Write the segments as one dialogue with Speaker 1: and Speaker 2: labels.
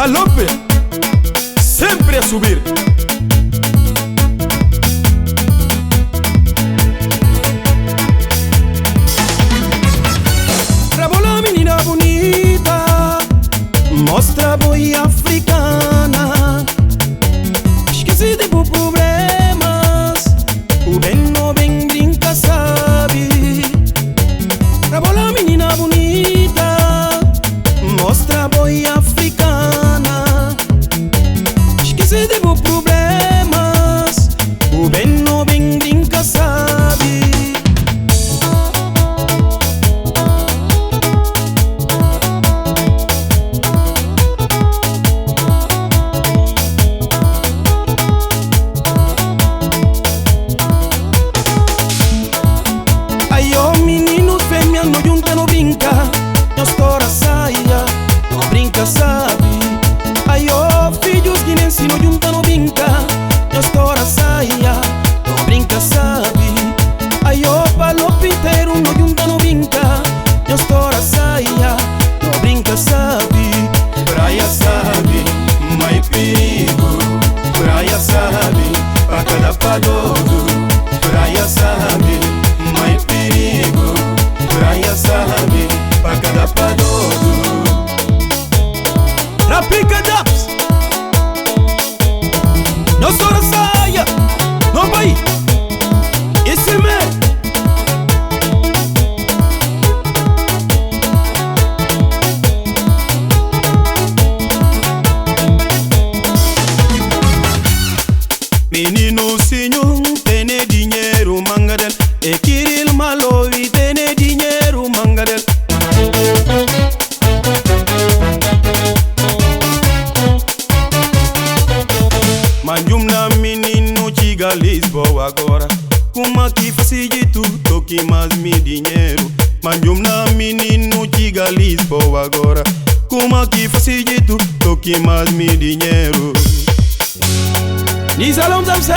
Speaker 1: Galope, sempre a subir. Rebola menina bonita, mostra boi africana. Esqueci de problemas, o bem não bem brinca, sabe? Rebola menina bonita, mostra boi africana. Esqueci de problemas, o bem não bem brinca, sabe? Aí ó menino fêmea, não junta, não brinca. Não estoura saia, não brinca, sabe? Aí ó filhos guinenses, não junta, não brinca. Não estoura saia, não brinca, sabe? Aí ó palope inteiro, não junta, não brinca. Não estoura saia, não brinca, sabe? Praia sabe, mais perigo. Praia sabe, pra cada padoso. Praia sabe, mais perigo. Praia sabe, pra cada padoso. Rapica Daps, não estoura saia, não vai. Esse mesmo. Menino senhor, tem dinheiro, mangadel. E Kiril Malovi, tem dinheiro, mangadel. Manjum na menino chiga Lisboa agora. Como que facilito, toque mais me dinheiro. Manjum na menino chiga Lisboa agora. Como que facilito, toque mais me dinheiro. Nous allons danser,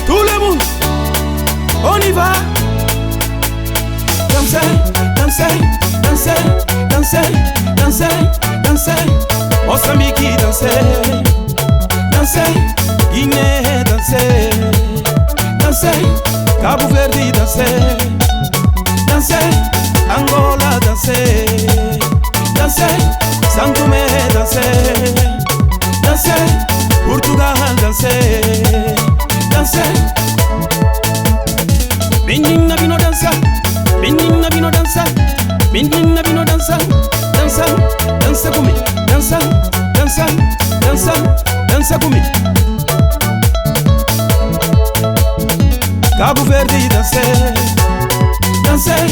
Speaker 1: tout le monde, on y va. Danser, danser, danser, danser, danser, danser. Moçambique danser, danser, Guiné danser, danser, Cabo Verde danser, danser, Angola danser, danser, Santo Tomé danser, danser, Portugal danser, danser. Menina vino dança, menina vino dança, menina vino dança, dança, dança comigo, dança, dança, dança, dança comigo. Cabo Verde danser, danser,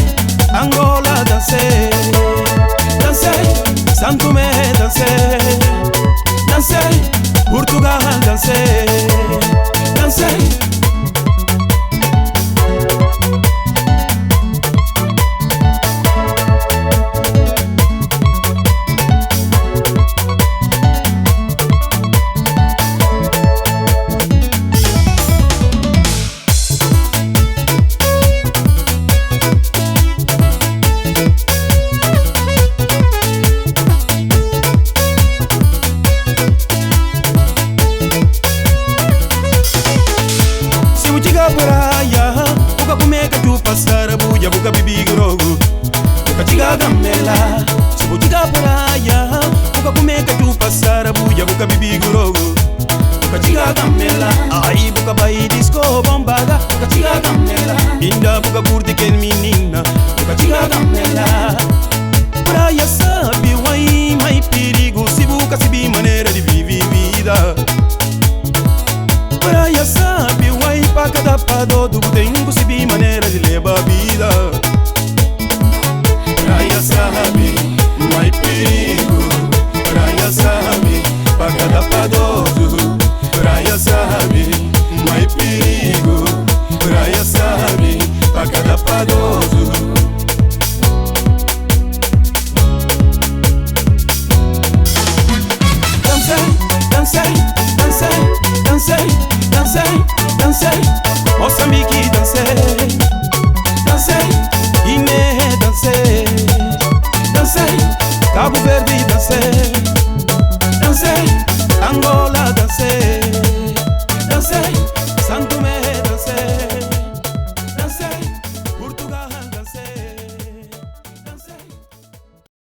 Speaker 1: Angola danser, danser, Santo Tomé danser, danser, Portugal danser, danser. Praia, buka kumeka tu pasara buja buka bibi grogu, buka chiga gamela. Se buka praia, buka kumeka tu pasara buja buka bibi grogu, buka chiga gamela. Ai buka bai disco bombaga, buka chiga gamela. Inda buka curti ken menina, buka chiga gamela. Praia sabe wai mai perigo, se buka sibi maneira de viver vida. Praia sabe wai pa cada padodo tem que maneira de levar a vida. Praia sabe, não há perigo. Praia sabe, pa cada padodo. Praia sabe, não há perigo. Praia sabe, pa cada padodo. Dancei, dancei, dancei, dancei, dancei, dancei. Moçambique dancei, dancei, Guiné dancei, dancei, Cabo Verde dancei, danser, Angola danser.